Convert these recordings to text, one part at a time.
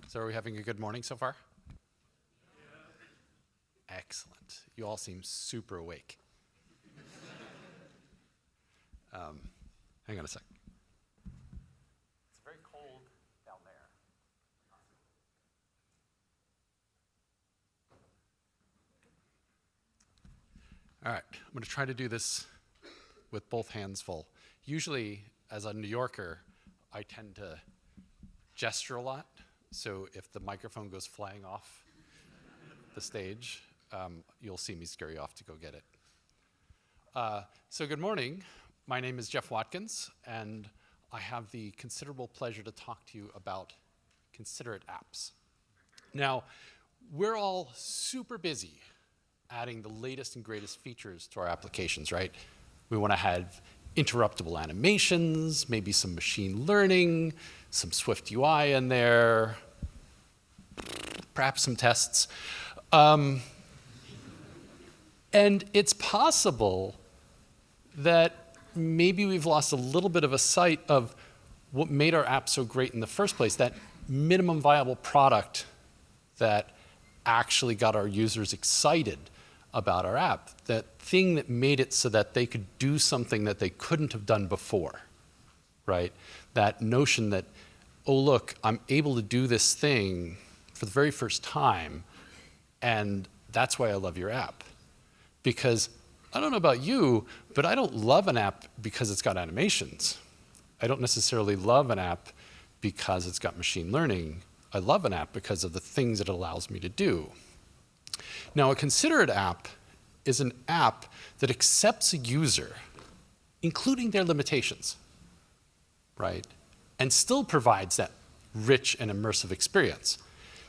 So are we having a good morning so far? Yeah. Excellent. You all seem super awake. Hang on a sec. It's very cold down there. All right, I'm going to try to do this with both hands full. Usually, as a New Yorker, I tend to gesture a lot. So if the microphone goes flying off the stage, you'll see me scurry off to go get it. So good morning. My name is Jeff Watkins, and I have the considerable pleasure to talk to you about Considerate Apps. Now, we're all super busy adding the latest and greatest features to our applications, right? We want to have interruptible animations, maybe some machine learning, some Swift UI in there, perhaps some tests. And it's possible that maybe we've lost a little bit of a sight of what made our app so great in the first place, that minimum viable product that actually got our users excited about our app, that thing that made it so that they could do something that they couldn't have done before, right? That notion that, oh, look, I'm able to do this thing for the very first time, and that's why I love your app. Because I don't know about you, but I don't love an app because it's got animations. I don't necessarily love an app because it's got machine learning. I love an app because of the things it allows me to do. Now, a considerate app is an app that accepts a user, including their limitations, right? And still provides that rich and immersive experience.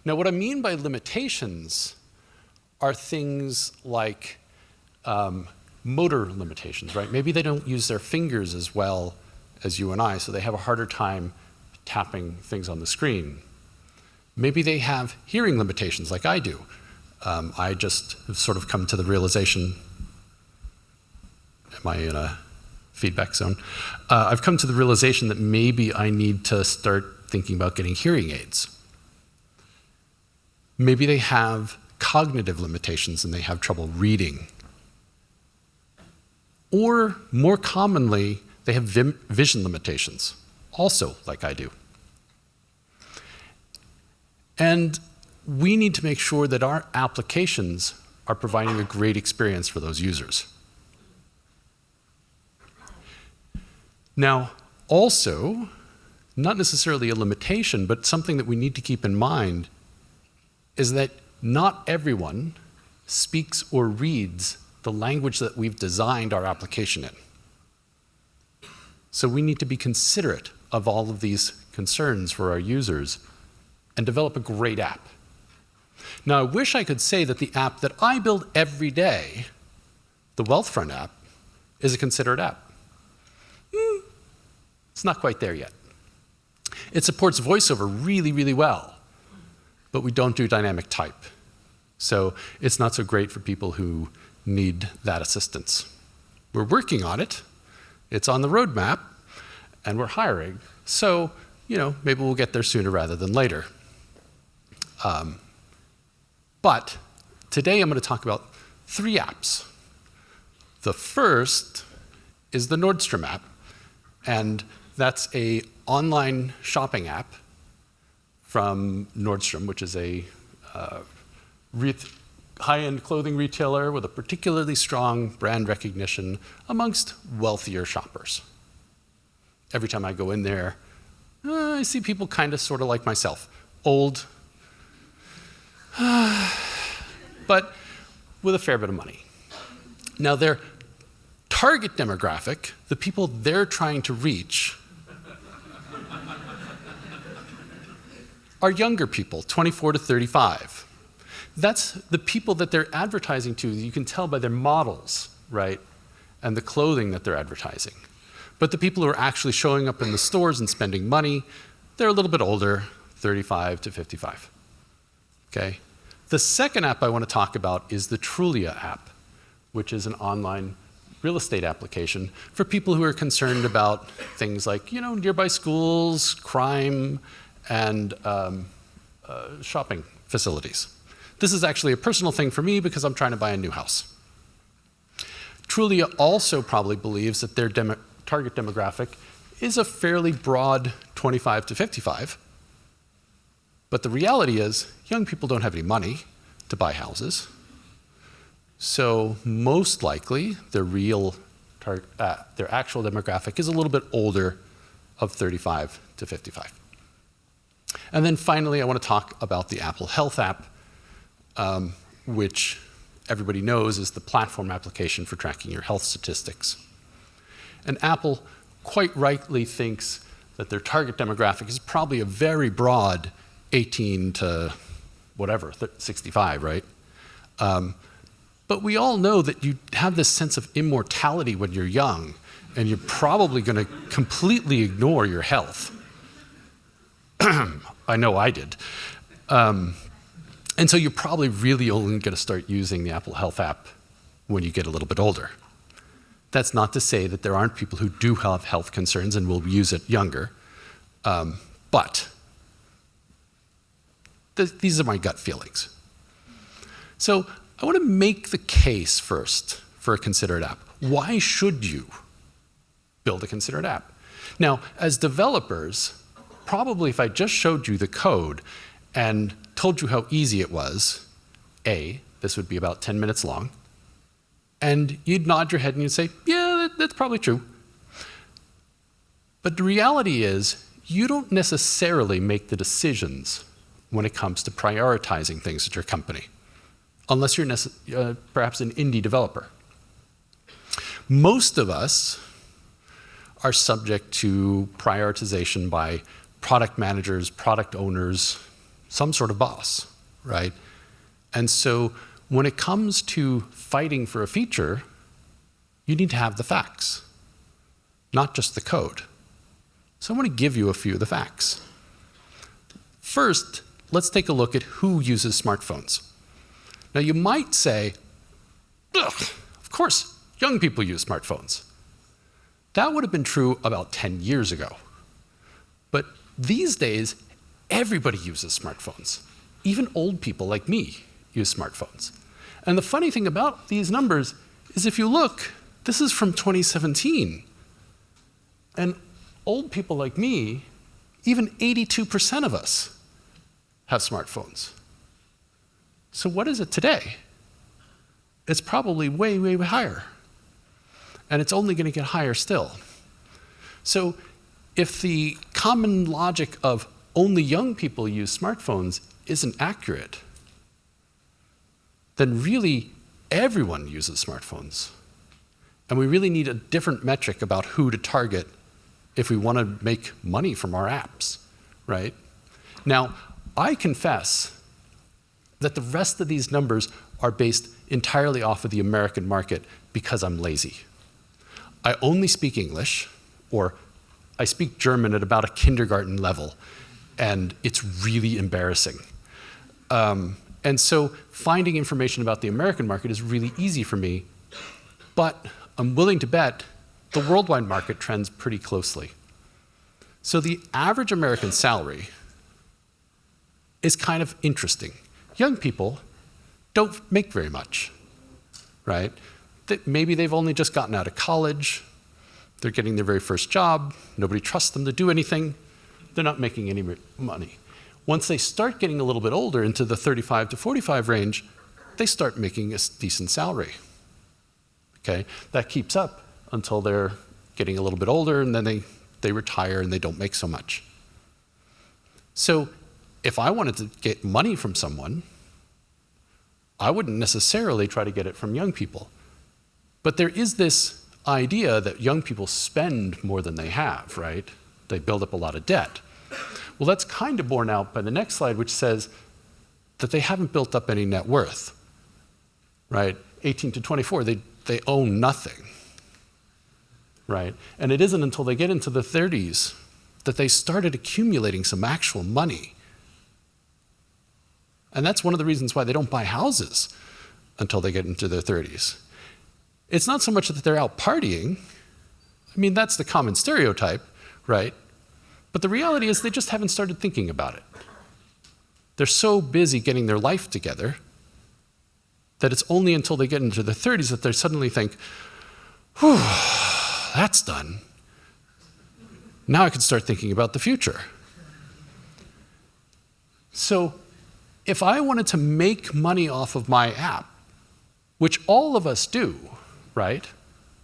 Now, what I mean by limitations are things like motor limitations, right? Maybe they don't use their fingers as well as you and I, so they have a harder time tapping things on the screen. Maybe they have hearing limitations like I do. I just have sort of come to the realization, am I in a feedback zone? I've come to the realization that maybe I need to start thinking about getting hearing aids. Maybe they have cognitive limitations and they have trouble reading. Or more commonly, they have vision limitations, also like I do. And we need to make sure that our applications are providing a great experience for those users. Now, also, not necessarily a limitation, but something that we need to keep in mind is that not everyone speaks or reads the language that we've designed our application in. So we need to be considerate of all of these concerns for our users and develop a great app. Now, I wish I could say that the app that I build every day, the Wealthfront app, is a considerate app. It's not quite there yet. It supports voiceover really, really well, but we don't do dynamic type. So it's not so great for people who need that assistance. We're working on it. It's on the roadmap, and we're hiring. So, maybe we'll get there sooner rather than later. But today I'm going to talk about 3 apps. The first is the Nordstrom app, and that's an online shopping app from Nordstrom, which is a high-end clothing retailer with a particularly strong brand recognition amongst wealthier shoppers. Every time I go in there, I see people kind of sort of like myself, old, but with a fair bit of money. Now, their target demographic, the people they're trying to reach, are younger people, 24 to 35. That's the people that they're advertising to. You can tell by their models, right? And the clothing that they're advertising. But the people who are actually showing up in the stores and spending money, they're a little bit older, 35 to 55. Okay? The second app I want to talk about is the Trulia app, which is an online real estate application for people who are concerned about things like, nearby schools, crime, and shopping facilities. This is actually a personal thing for me because I'm trying to buy a new house. Trulia also probably believes that their target demographic is a fairly broad 25 to 55. But the reality is, young people don't have any money to buy houses. So most likely, their actual demographic is a little bit older, of 35 to 55. And then finally, I want to talk about the Apple Health app, which everybody knows is the platform application for tracking your health statistics. And Apple quite rightly thinks that their target demographic is probably a very broad 18 to whatever, 65, right? But we all know that you have this sense of immortality when you're young, and you're probably going to completely ignore your health. I know I did. And so you're probably really only going to start using the Apple Health app when you get a little bit older. That's not to say that there aren't people who do have health concerns and will use it younger, but these are my gut feelings. So I want to make the case first for a Considerate app. Why should you build a Considerate app? Now, as developers, probably if I just showed you the code and told you how easy it was, this would be about 10 minutes long, and you'd nod your head and you'd say, yeah, that's probably true. But the reality is, you don't necessarily make the decisions when it comes to prioritizing things at your company, unless you're perhaps an indie developer. Most of us are subject to prioritization by product managers, product owners, some sort of boss, right? And so when it comes to fighting for a feature, you need to have the facts, not just the code. So I want to give you a few of the facts. First, let's take a look at who uses smartphones. Now you might say, ugh, of course, young people use smartphones. That would have been true about 10 years ago. But these days, everybody uses smartphones. Even old people like me use smartphones. And the funny thing about these numbers is if you look, this is from 2017. And old people like me, even 82% of us have smartphones. So what is it today? It's probably way, way, way higher. And it's only going to get higher still. So if the common logic of only young people use smartphones isn't accurate, then really everyone uses smartphones. And we really need a different metric about who to target if we want to make money from our apps, right? Now, I confess that the rest of these numbers are based entirely off of the American market because I'm lazy. I only speak English, or I speak German at about a kindergarten level, and it's really embarrassing. And so finding information about the American market is really easy for me, but I'm willing to bet the worldwide market trends pretty closely. So the average American salary is kind of interesting. Young people don't make very much, right? Maybe they've only just gotten out of college, they're getting their very first job, nobody trusts them to do anything, they're not making any money. Once they start getting a little bit older, into the 35 to 45 range, they start making a decent salary, okay? That keeps up until they're getting a little bit older, and then they retire and they don't make so much. So if I wanted to get money from someone, I wouldn't necessarily try to get it from young people. But there is this idea that young people spend more than they have, right? They build up a lot of debt. Well, that's kind of borne out by the next slide, which says that they haven't built up any net worth, right? 18 to 24, they own nothing, right? And it isn't until they get into the 30s that they started accumulating some actual money. And that's one of the reasons why they don't buy houses until they get into their 30s. It's not so much that they're out partying. I mean, that's the common stereotype, right? But the reality is they just haven't started thinking about it. they're so busy getting their life together that it's only until they get into their 30s that they suddenly think, whew, that's done. Now I can start thinking about the future. So if I wanted to make money off of my app, which all of us do, right?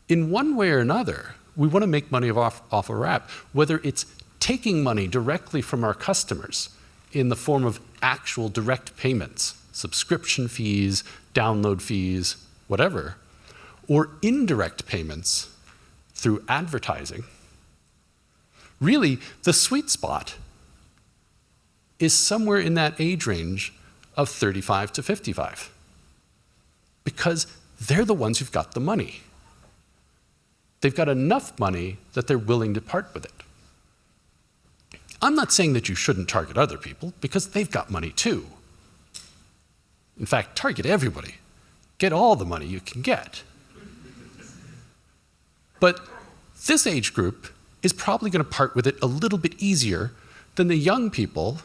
In one way or another, we want to make money off our app, whether it's taking money directly from our customers in the form of actual direct payments, subscription fees, download fees, whatever, or indirect payments through advertising. Really, the sweet spot is somewhere in that age range of 35 to 55, because they're the ones who've got the money. They've got enough money that they're willing to part with it. I'm not saying that you shouldn't target other people, because they've got money too. In fact, target everybody. Get all the money you can get. But this age group is probably going to part with it a little bit easier than the young people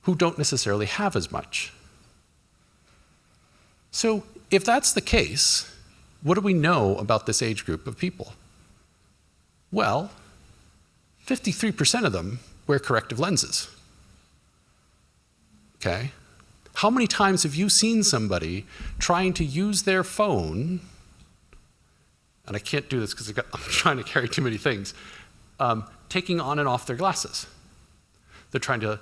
who don't necessarily have as much. So if that's the case, what do we know about this age group of people? Well, 53% of them wear corrective lenses. Okay? How many times have you seen somebody trying to use their phone, and I can't do this because I'm trying to carry too many things, taking on and off their glasses? They're trying to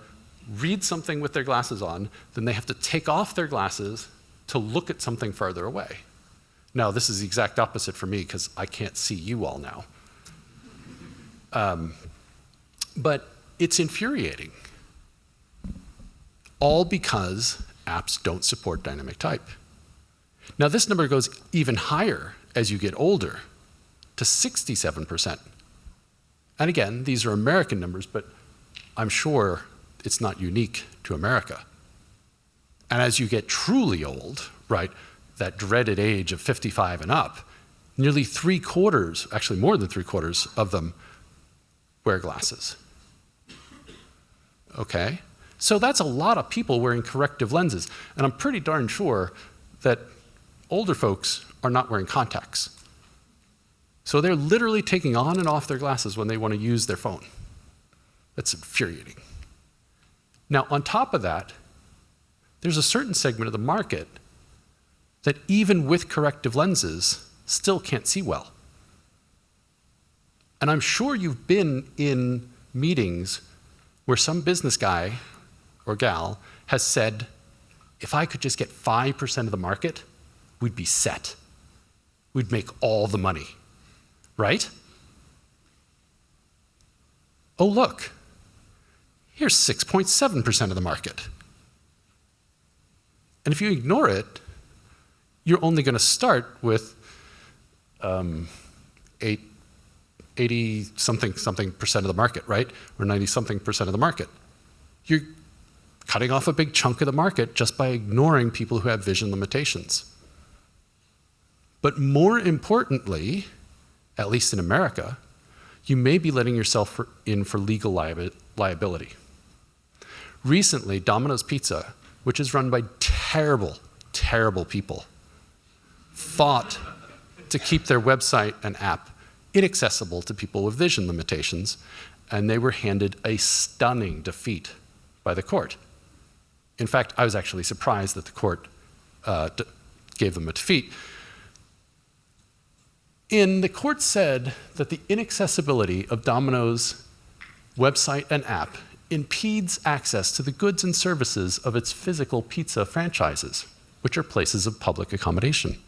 read something with their glasses on, then they have to take off their glasses to look at something farther away. Now, this is the exact opposite for me because I can't see you all now. But it's infuriating. All because apps don't support dynamic type. Now, this number goes even higher as you get older, to 67%. And again, these are American numbers, but I'm sure it's not unique to America. And as you get truly old, right, that dreaded age of 55 and up, nearly 3/4, actually more than 3/4 of them wear glasses. Okay? So that's a lot of people wearing corrective lenses. And I'm pretty darn sure that older folks are not wearing contacts. So they're literally taking on and off their glasses when they want to use their phone. That's infuriating. Now, on top of that, there's a certain segment of the market that even with corrective lenses still can't see well. And I'm sure you've been in meetings where some business guy or gal has said, if I could just get 5% of the market, we'd be set. We'd make all the money, right? Oh, look, here's 6.7% of the market. And if you ignore it, you're only going to start with 80-something percent of the market, right? Or 90-something percent of the market. You're cutting off a big chunk of the market just by ignoring people who have vision limitations. But more importantly, at least in America, you may be letting yourself in for legal liability. Recently, Domino's Pizza, which is run by terrible, terrible people, fought to keep their website and app inaccessible to people with vision limitations, and they were handed a stunning defeat by the court. In fact, I was actually surprised that the court gave them a defeat. The court said that the inaccessibility of Domino's website and app impedes access to the goods and services of its physical pizza franchises, which are places of public accommodation.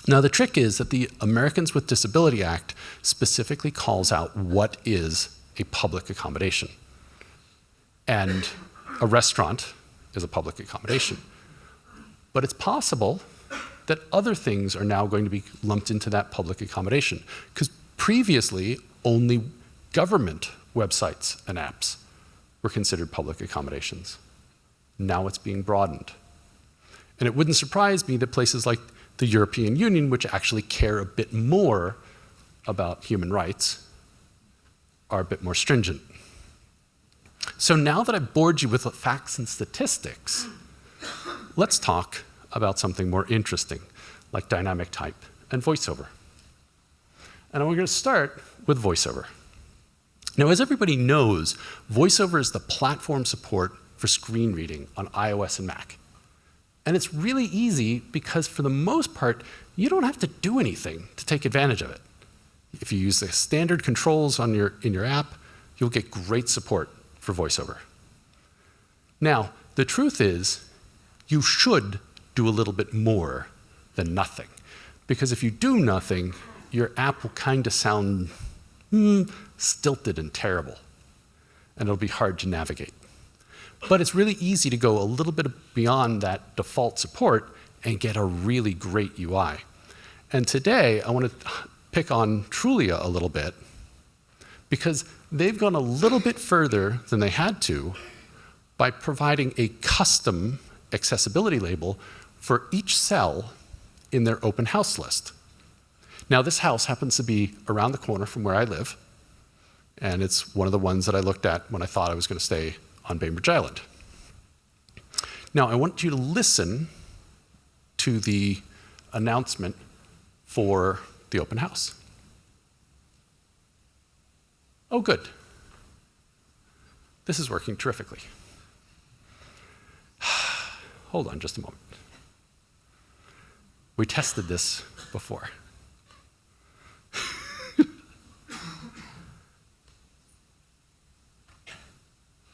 Now, the trick is that the Americans with Disability Act specifically calls out what is a public accommodation. And a restaurant is a public accommodation. But it's possible that other things are now going to be lumped into that public accommodation, because previously only government websites and apps were considered public accommodations. Now it's being broadened. And it wouldn't surprise me that places like the European Union, which actually care a bit more about human rights, are a bit more stringent. So now that I've bored you with the facts and statistics, let's talk about something more interesting, like dynamic type and voiceover. And we're going to start with voiceover. Now, as everybody knows, voiceover is the platform support for screen reading on iOS and Mac. And it's really easy because for the most part, you don't have to do anything to take advantage of it. If you use the standard controls in your app, you'll get great support for voiceover. Now, the truth is, you should do a little bit more than nothing. Because if you do nothing, your app will kind of sound stilted and terrible. And it'll be hard to navigate. But it's really easy to go a little bit beyond that default support and get a really great UI. And today, I want to pick on Trulia a little bit because they've gone a little bit further than they had to by providing a custom accessibility label for each cell in their open house list. Now, this house happens to be around the corner from where I live, and it's one of the ones that I looked at when I thought I was going to stay on Bainbridge Island. Now, I want you to listen to the announcement for the open house. Oh, good. This is working terrifically. Hold on just a moment. We tested this before.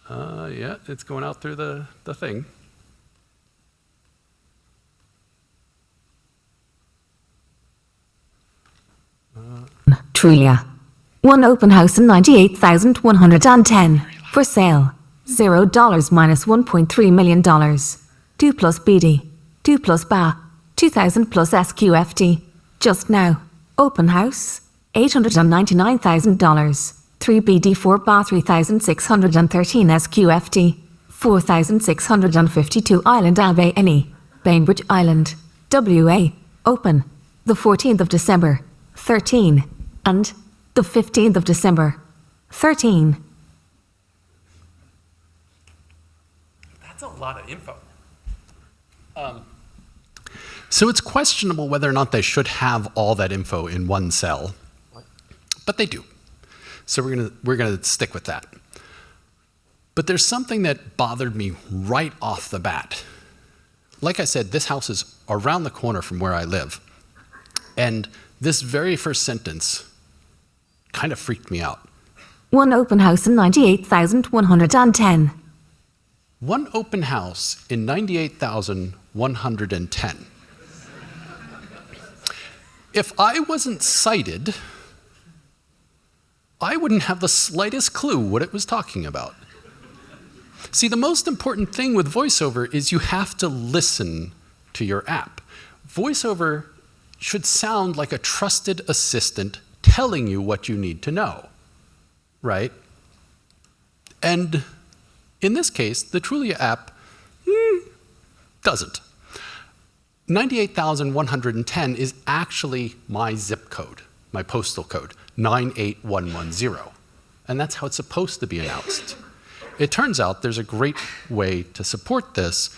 Yeah, it's going out through the thing. Trulia. One open house in 98,110. For sale. $0 minus $1.3 million. 2 plus BD. 2 plus BA. 2,000 plus SQFT. Just now. Open house. $899,000. 3 BD 4 BA 3,613 SQFT. 4,652 Island Abbey NE. Bainbridge Island. WA. Open. The 14th of December. 13. And the 15th of December. 13. That's a lot of info. So it's questionable whether or not they should have all that info in one cell, but they do. So we're gonna stick with that. But there's something that bothered me right off the bat. Like I said, this house is around the corner from where I live. And this very first sentence kind of freaked me out. One open house in 98,110. One open house in 98,110. If I wasn't sighted, I wouldn't have the slightest clue what it was talking about. See, the most important thing with VoiceOver is you have to listen to your app. VoiceOver should sound like a trusted assistant telling you what you need to know, right? And in this case, the Trulia app doesn't. 98,110 is actually my zip code, my postal code, 98110. And that's how it's supposed to be announced. It turns out there's a great way to support this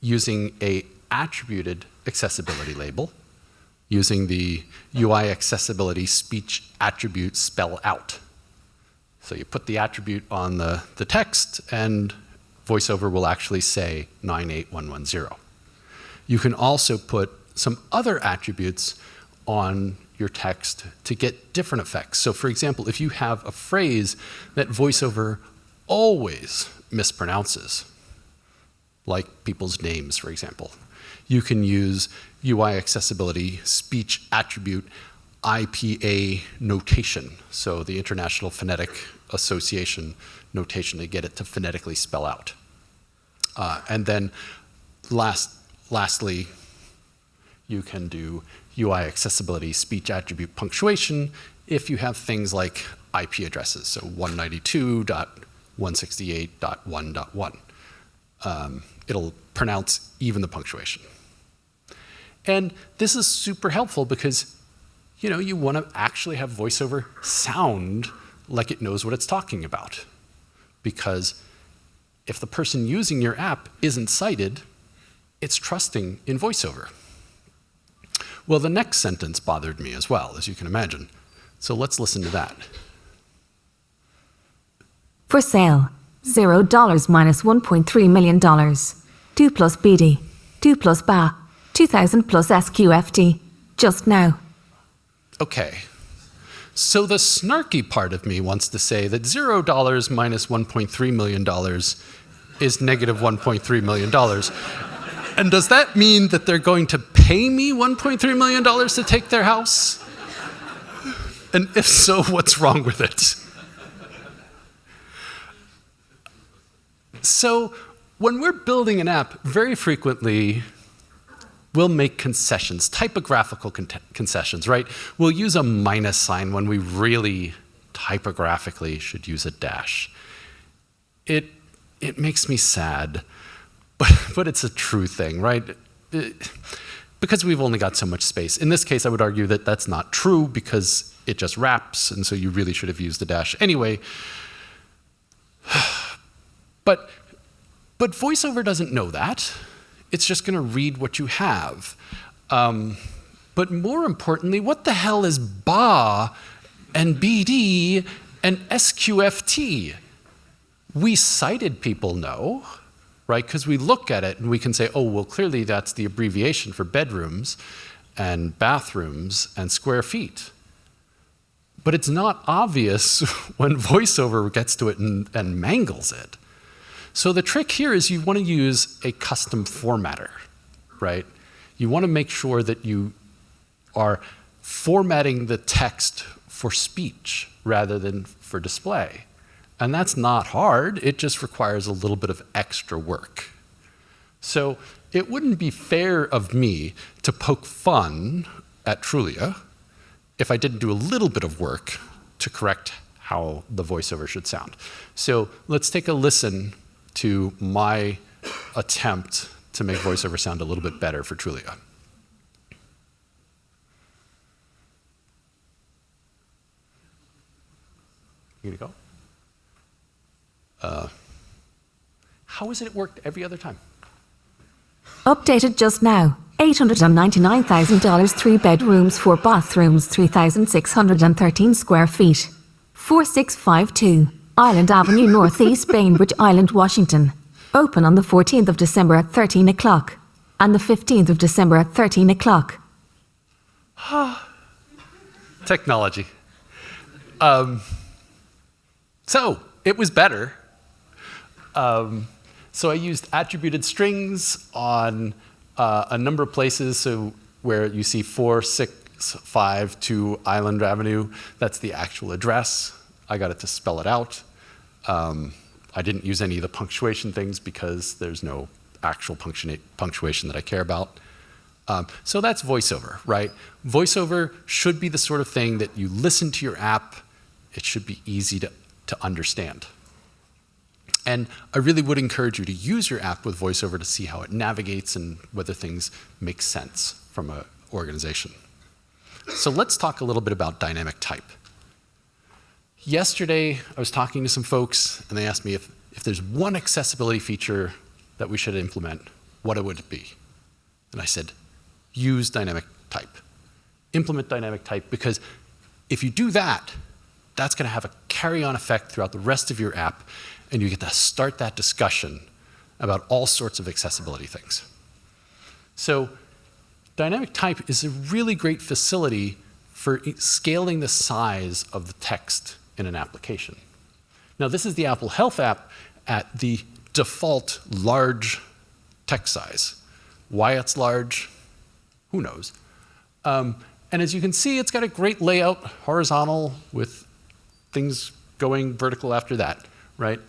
using a attributed accessibility label, using the UI accessibility speech attribute spell out. So you put the attribute on the text, and VoiceOver will actually say 98110. You can also put some other attributes on your text to get different effects. So for example, if you have a phrase that VoiceOver always mispronounces, like people's names, for example, you can use UI accessibility speech attribute IPA notation, so the International Phonetic Association notation to get it to phonetically spell out. And then lastly, you can do UI accessibility speech attribute punctuation if you have things like IP addresses, so 192.168.1.1. It'll pronounce even the punctuation. And this is super helpful because you want to actually have VoiceOver sound like it knows what it's talking about. because if the person using your app isn't sighted, it's trusting in VoiceOver. Well, the next sentence bothered me as well, as you can imagine. So let's listen to that. For sale, $0 minus $1.3 million. 2 plus BD, 2 plus BA, 2000 plus SQFT. Just now. Okay. So the snarky part of me wants to say that $0 minus $1.3 million is negative $1.3 million. And does that mean that they're going to pay me $1.3 million to take their house? And if so, what's wrong with it? So when we're building an app, very frequently, we'll make concessions, typographical concessions, right? We'll use a minus sign when we really typographically should use a dash. It makes me sad, but it's a true thing, right? Because we've only got so much space. In this case, I would argue that that's not true because it just wraps, and so you really should have used the dash anyway. But VoiceOver doesn't know that. It's just going to read what you have. But more importantly, what the hell is BA and BD and SQFT? We sighted people know, right? Because we look at it and we can say, oh, well, clearly that's the abbreviation for bedrooms and bathrooms and square feet. But it's not obvious when VoiceOver gets to it and mangles it. So the trick here is you want to use a custom formatter, right? You want to make sure that you are formatting the text for speech rather than for display. And that's not hard, it just requires a little bit of extra work. So it wouldn't be fair of me to poke fun at Trulia if I didn't do a little bit of work to correct how the VoiceOver should sound. So let's take a listen to my attempt to make VoiceOver sound a little bit better for Trulia. You gonna go? How is it worked every other time? Updated just now. $899,000, 3 bedrooms, 4 bathrooms, 3,613 square feet. 4652 Island Avenue Northeast, Bainbridge Island, Washington. Open on the 14th of December at 13 o'clock and the 15th of December at 13 o'clock. Technology. So it was better. So I used attributed strings on a number of places. So where you see 4652 Island Avenue, that's the actual address. I got it to spell it out. I didn't use any of the punctuation things because there's no actual punctuation that I care about. So that's VoiceOver, right? VoiceOver should be the sort of thing that you listen to your app, it should be easy to understand. And I really would encourage you to use your app with VoiceOver to see how it navigates and whether things make sense from an organization. So let's talk a little bit about dynamic type. Yesterday, I was talking to some folks, and they asked me if there's one accessibility feature that we should implement, what would it be? And I said, use dynamic type. Implement dynamic type, because if you do that, that's going to have a carry-on effect throughout the rest of your app, and you get to start that discussion about all sorts of accessibility things. So dynamic type is a really great facility for scaling the size of the text in an application. Now, this is the Apple Health app at the default large text size. Why it's large, who knows? And as you can see, it's got a great layout, horizontal, with things going vertical after that, right?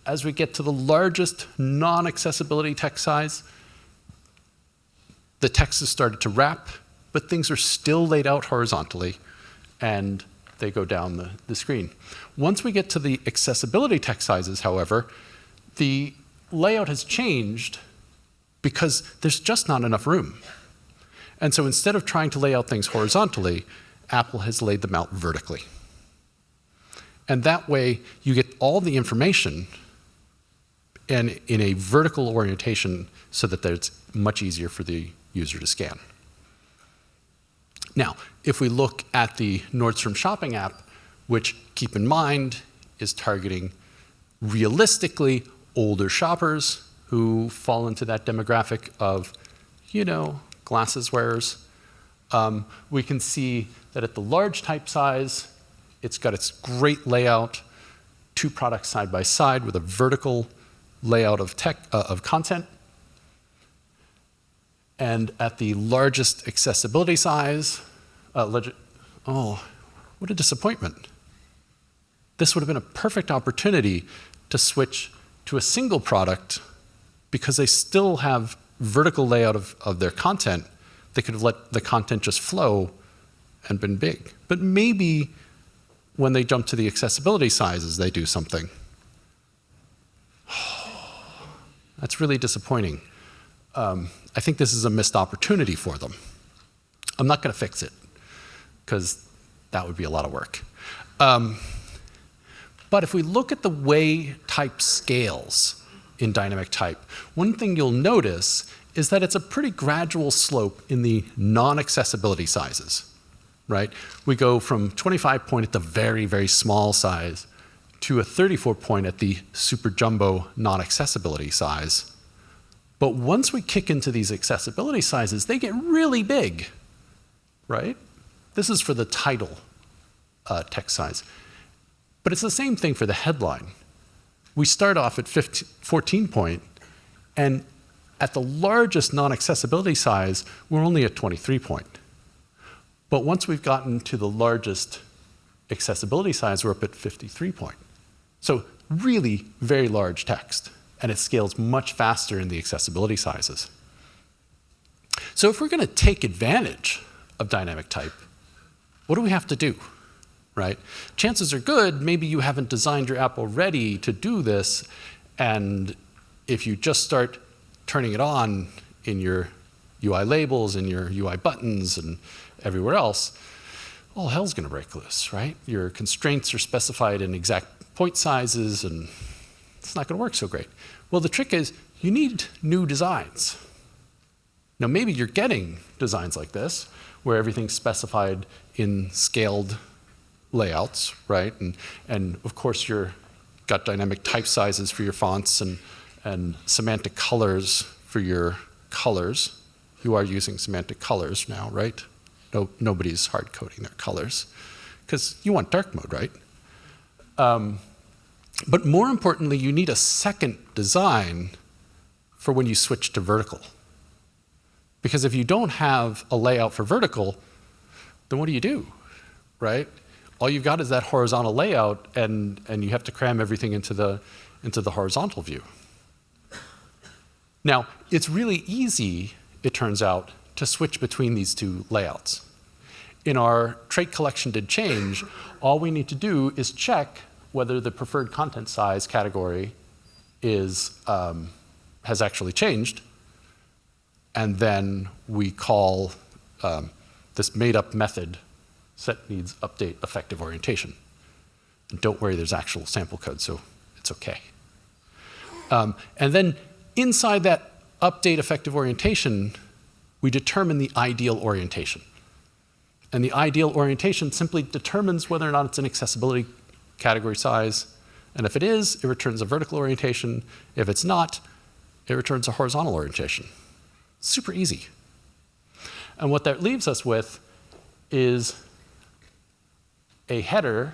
As we get to the largest non-accessibility text size, the text has started to wrap, but things are still laid out horizontally, and they go down the screen. Once we get to the accessibility text sizes, however, the layout has changed because there's just not enough room. And so instead of trying to lay out things horizontally, Apple has laid them out vertically. And that way, you get all the information and in a vertical orientation so that it's much easier for the user to scan. Now, if we look at the Nordstrom shopping app, which, keep in mind, is targeting realistically older shoppers who fall into that demographic of, glasses wearers, we can see that at the large type size, it's got its great layout, 2 products side by side with a vertical layout of content. And at the largest accessibility size, oh, what a disappointment. This would have been a perfect opportunity to switch to a single product because they still have vertical layout of their content. They could have let the content just flow and been big. But maybe when they jump to the accessibility sizes, they do something. That's really disappointing. I think this is a missed opportunity for them. I'm not going to fix it, because that would be a lot of work. But if we look at the way type scales in dynamic type, one thing you'll notice is that it's a pretty gradual slope in the non-accessibility sizes, right? We go from 25 point at the very, very small size to a 34 point at the super jumbo non-accessibility size. But once we kick into these accessibility sizes, they get really big, right? This is for the title text size. But it's the same thing for the headline. We start off at 14 point, and at the largest non-accessibility size, we're only at 23 point. But once we've gotten to the largest accessibility size, we're up at 53 point. So really very large text, and it scales much faster in the accessibility sizes. So if we're going to take advantage of dynamic type, what do we have to do, right? Chances are good, maybe you haven't designed your app already to do this, and if you just start turning it on in your UI labels and your UI buttons and everywhere else, all hell's going to break loose, right? Your constraints are specified in exact point sizes, and it's not going to work so great. Well, the trick is you need new designs. Now, maybe you're getting designs like this, where everything's specified in scaled layouts, right? And of course, you've got dynamic type sizes for your fonts and semantic colors for your colors. You are using semantic colors now, right? No, nobody's hard coding their colors, because you want dark mode, right? But more importantly, you need a second design for when you switch to vertical. Because if you don't have a layout for vertical, then what do, right? All you've got is that horizontal layout, and you have to cram everything into the horizontal view. Now, it's really easy, it turns out, to switch between these two layouts. In our trait collection did change, all we need to do is check whether the preferred content size category has actually changed, and then we call this made-up method set needs update effective orientation. And don't worry, there's actual sample code, so it's okay. And then inside that update effective orientation, we determine the ideal orientation. And the ideal orientation simply determines whether or not it's an accessibility category size. And if it is, it returns a vertical orientation. If it's not, it returns a horizontal orientation. Super easy. And what that leaves us with is a header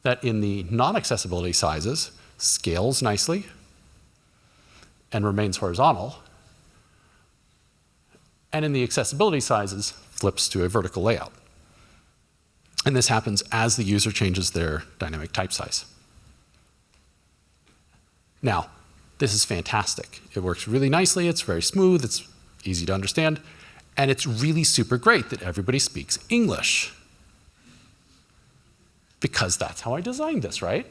that in the non-accessibility sizes scales nicely and remains horizontal, and in the accessibility sizes flips to a vertical layout. And this happens as the user changes their dynamic type size. Now, this is fantastic. It works really nicely, it's very smooth, it's easy to understand, and it's really super great that everybody speaks English. Because that's how I designed this, right?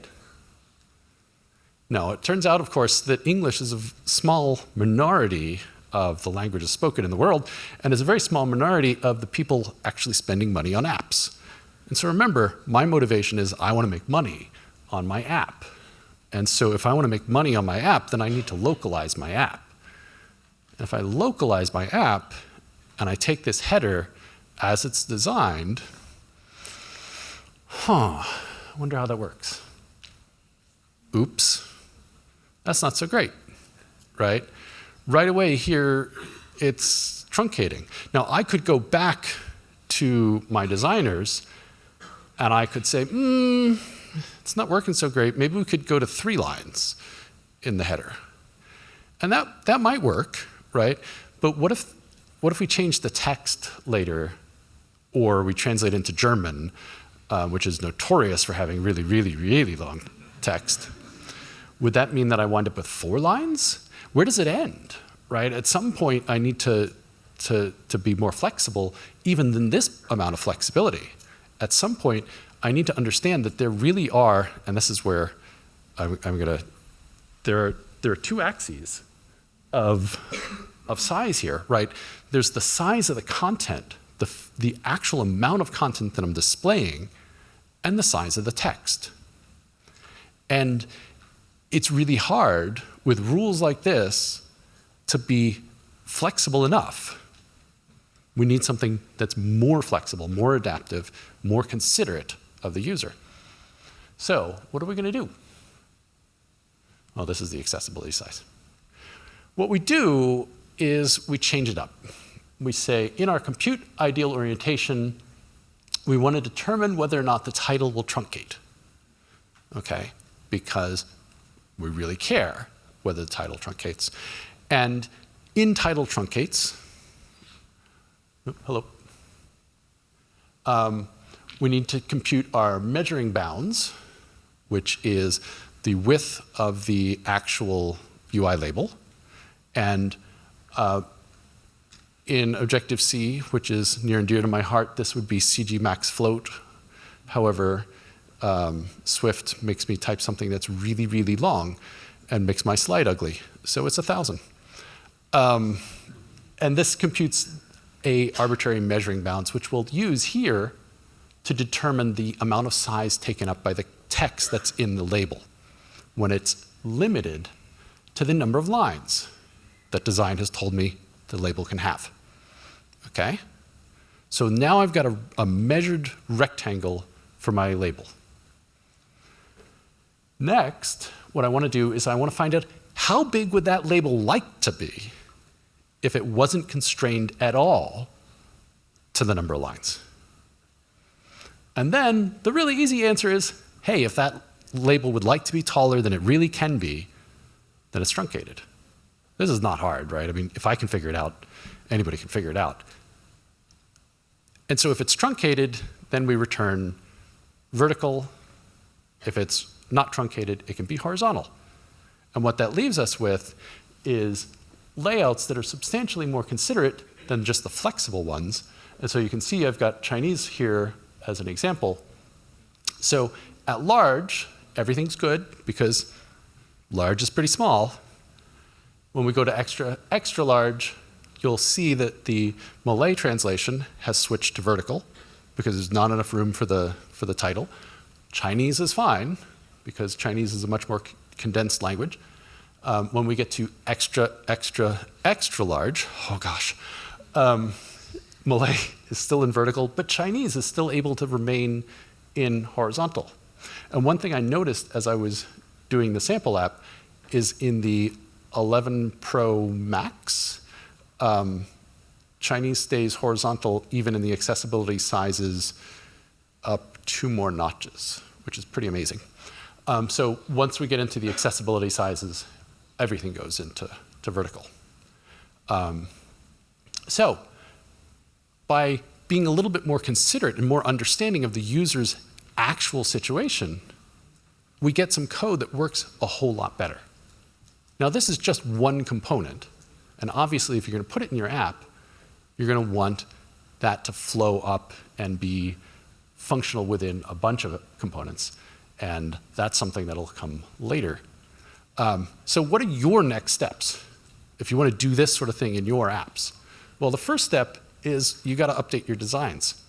No, it turns out, of course, that English is a small minority of the languages spoken in the world, and is a very small minority of the people actually spending money on apps. And so remember, my motivation is I want to make money on my app. And so if I want to make money on my app, then I need to localize my app. And if I localize my app and I take this header as it's designed, I wonder how that works. Oops, that's not so great, right? Right away here, it's truncating. Now, I could go back to my designers and I could say, it's not working so great. Maybe we could go to 3 lines in the header. And that might work, right? But what if we change the text later, or we translate into German, which is notorious for having really, really, really long text? Would that mean that I wind up with 4 lines? Where does it end, right? At some point, I need to be more flexible, even than this amount of flexibility. At some point, I need to understand that there really are, and this is where there are 2 axes of size here, right? There's the size of the content, the actual amount of content that I'm displaying, and the size of the text. And it's really hard with rules like this to be flexible enough. We need something that's more flexible, more adaptive, more considerate of the user. So what are we going to do? Oh, this is the accessibility size. What we do is we change it up. We say, in our compute ideal orientation, we want to determine whether or not the title will truncate, okay? Because we really care whether the title truncates. And in title truncates, we need to compute our measuring bounds, which is the width of the actual UI label. And in Objective-C, which is near and dear to my heart, this would be CG max float. However, Swift makes me type something that's really, really long and makes my slide ugly. So it's 1,000. And this computes a arbitrary measuring bounds, which we'll use here to determine the amount of size taken up by the text that's in the label, when it's limited to the number of lines that design has told me the label can have. Okay? So now I've got a measured rectangle for my label. Next, what I want to do is I want to find out how big would that label like to be if it wasn't constrained at all to the number of lines. And then the really easy answer is, hey, if that label would like to be taller than it really can be, then it's truncated. This is not hard, right? I mean, if I can figure it out, anybody can figure it out. And so if it's truncated, then we return vertical. If it's not truncated, it can be horizontal. And what that leaves us with is layouts that are substantially more considerate than just the flexible ones. And so you can see I've got Chinese here as an example. So at large, everything's good because large is pretty small. When we go to extra large, you'll see that the Malay translation has switched to vertical because there's not enough room for the title. Chinese is fine because Chinese is a much more condensed language. When we get to extra large, oh gosh, Malay is still in vertical, but Chinese is still able to remain in horizontal. And one thing I noticed as I was doing the sample app is in the 11 Pro Max, Chinese stays horizontal even in the accessibility sizes up 2 more notches, which is pretty amazing. So once we get into the accessibility sizes, everything goes into vertical. So by being a little bit more considerate and more understanding of the user's actual situation, we get some code that works a whole lot better. Now this is just one component, and obviously if you're going to put it in your app, you're going to want that to flow up and be functional within a bunch of components, and that's something that'll come later. So what are your next steps if you want to do this sort of thing in your apps? Well, the first step is you got to update your designs.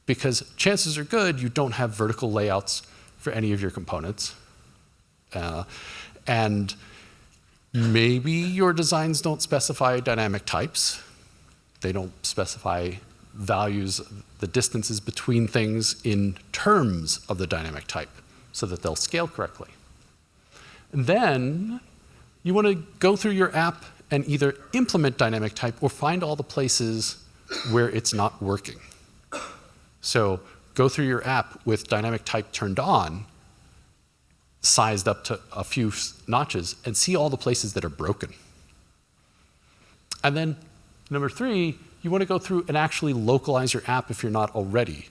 because chances are good you don't have vertical layouts for any of your components. And maybe your designs don't specify dynamic types. They don't specify values, the distances between things in terms of the dynamic type so that they'll scale correctly. And then you want to go through your app and either implement dynamic type or find all the places where it's not working. So go through your app with dynamic type turned on, sized up to a few notches, and see all the places that are broken. And then number 3, you want to go through and actually localize your app if you're not already.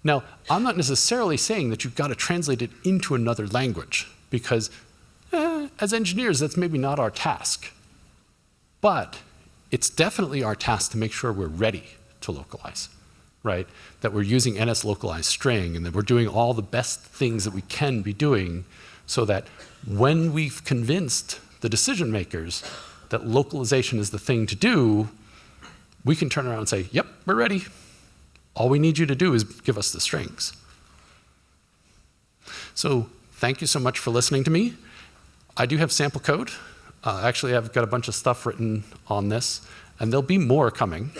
Now, I'm not necessarily saying that you've got to translate it into another language, because as engineers, that's maybe not our task. But it's definitely our task to make sure we're ready to localize, right? That we're using NS localized string and that we're doing all the best things that we can be doing so that when we've convinced the decision makers that localization is the thing to do, we can turn around and say, yep, we're ready. All we need you to do is give us the strings. So thank you so much for listening to me. I do have sample code. Actually, I've got a bunch of stuff written on this, and there'll be more coming.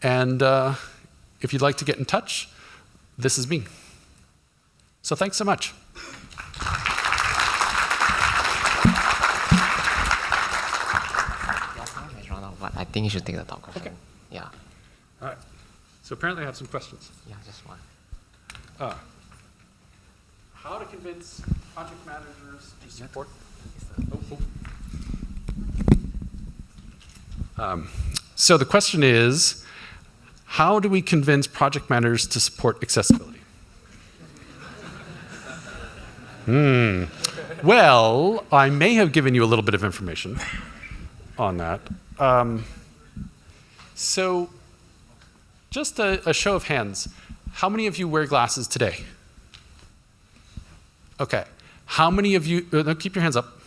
If you'd like to get in touch, this is me. So thanks so much. I think you should take the top question. Okay. Yeah. All right. So apparently I have some questions. Yeah, just one. How to convince project managers to support? So the question is, how do we convince project managers to support accessibility? Well, I may have given you a little bit of information on that. So just a show of hands, how many of you wear glasses today? Okay. How many of you, no, keep your hands up.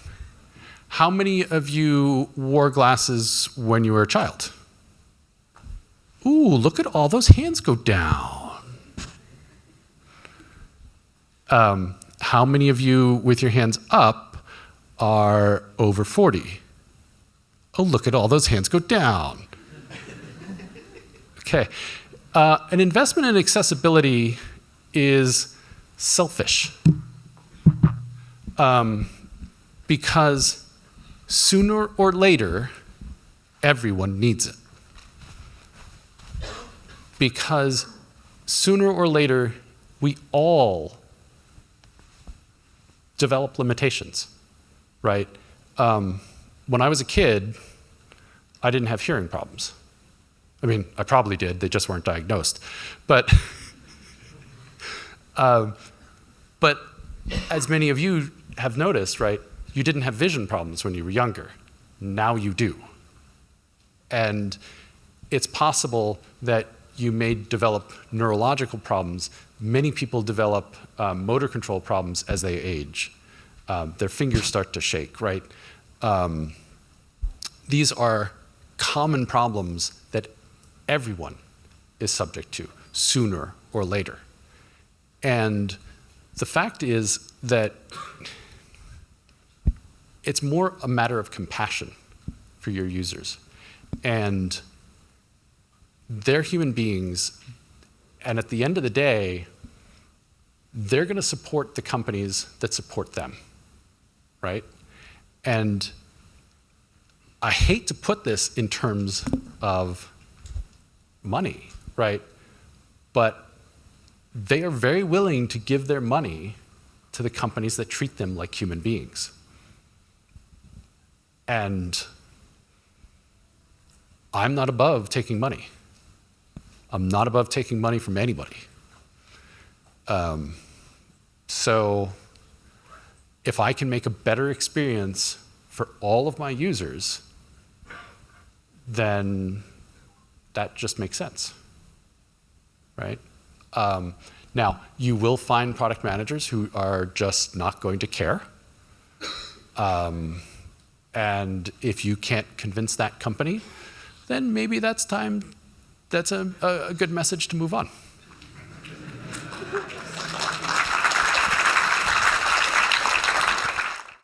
How many of you wore glasses when you were a child? Ooh, look at all those hands go down. How many of you with your hands up are over 40? Oh, look at all those hands go down. Okay. An investment in accessibility is selfish. Because sooner or later, everyone needs it. Because sooner or later, we all develop limitations, right? When I was a kid, I didn't have hearing problems. I mean, I probably did, they just weren't diagnosed. But as many of you have noticed, right, you didn't have vision problems when you were younger. Now you do. And it's possible that you may develop neurological problems. Many people develop motor control problems as they age. Their fingers start to shake, right? These are common problems that everyone is subject to sooner or later. And the fact is that it's more a matter of compassion for your users. And they're human beings, and at the end of the day, they're going to support the companies that support them, right? And I hate to put this in terms of money, right? But they are very willing to give their money to the companies that treat them like human beings. And I'm not above taking money. I'm not above taking money from anybody. So if I can make a better experience for all of my users, then that just makes sense, right? Now, you will find product managers who are just not going to care. And if you can't convince that company, then maybe that's time that's a good message to move on.